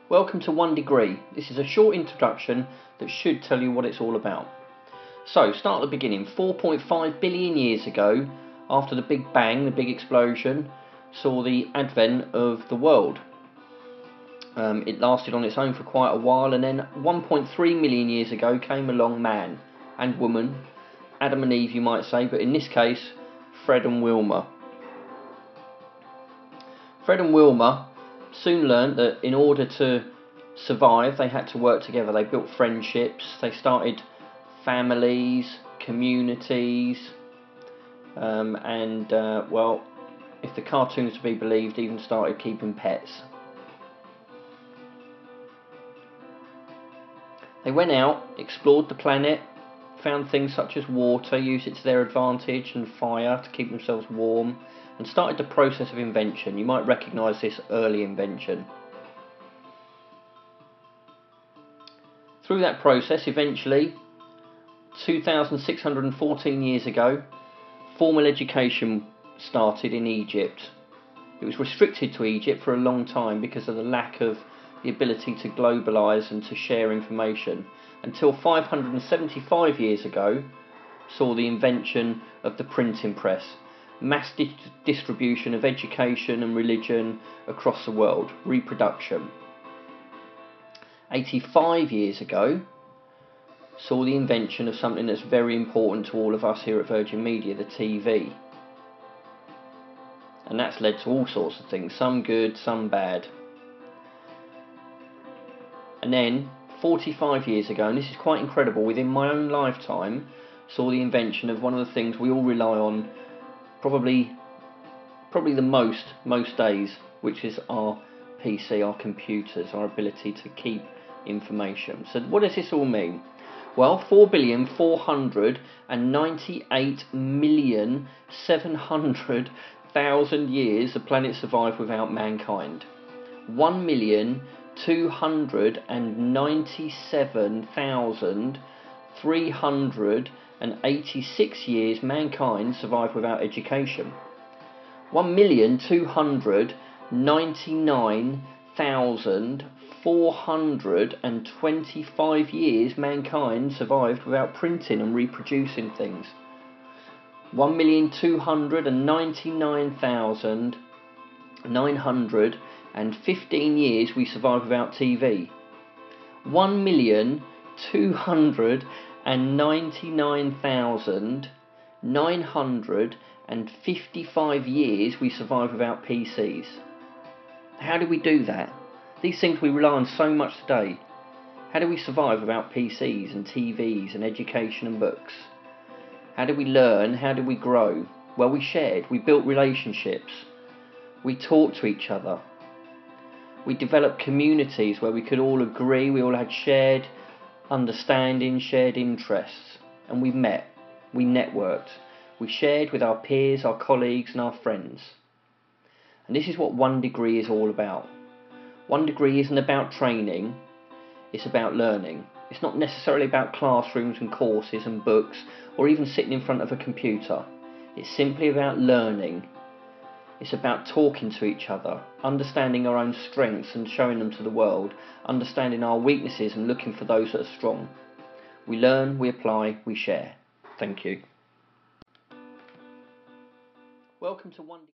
Welcome to 1 Degree. This is a short introduction that should tell you what it's all about. So, start at the beginning. 4.5 billion years ago, after the Big Bang, the big explosion, saw the advent of the world. It lasted on its own for quite a while, and then 1.3 million years ago came along man and woman, Adam and Eve you might say, but in this case, Fred and Wilma. Fred and Wilma soon learned that in order to survive they had to work together. They built friendships, they started families, communities, well, if the cartoons to be believed, even started keeping pets. They went out, explored the planet, found things such as water, used it to their advantage, and fire to keep themselves warm, and started the process of invention. You might recognise this early invention. Through that process, eventually, 2,614 years ago, formal education started in Egypt. It was restricted to Egypt for a long time because of the lack of the ability to globalise and to share information, until 575 years ago saw the invention of the printing press, mass distribution of education and religion across the world, reproduction. 85 years ago saw the invention of something that's very important to all of us here at Virgin Media, the TV. And that's led to all sorts of things, some good, some bad. And then 45 years ago, and this is quite incredible, within my own lifetime, saw the invention of one of the things we all rely on probably the most days, which is our PC, our computers, our ability to keep information. So what does this all mean? Well, 4,498,700,000 years the planet survived without mankind. 1,297,386 years mankind survived without education. 1,299,425 years mankind survived without printing and reproducing things. 1,299,915 years we survived without TV. 1,299,955 years we survived without PCs. How do we do that? These things we rely on so much today. How do we survive without PCs and TVs and education and books? How do we learn? How do we grow? Well, we shared, we built relationships, we talked to each other, we developed communities where we could all agree, we all had shared understanding, shared interests, and we met, we networked, we shared with our peers, our colleagues and our friends. And this is what 1 Degree is all about. 1 Degree isn't about training, it's about learning. It's not necessarily about classrooms and courses and books or even sitting in front of a computer. It's simply about learning. It's about talking to each other, understanding our own strengths and showing them to the world, understanding our weaknesses and looking for those that are strong. We learn, we apply, we share. Thank you. Welcome to 1 Degree.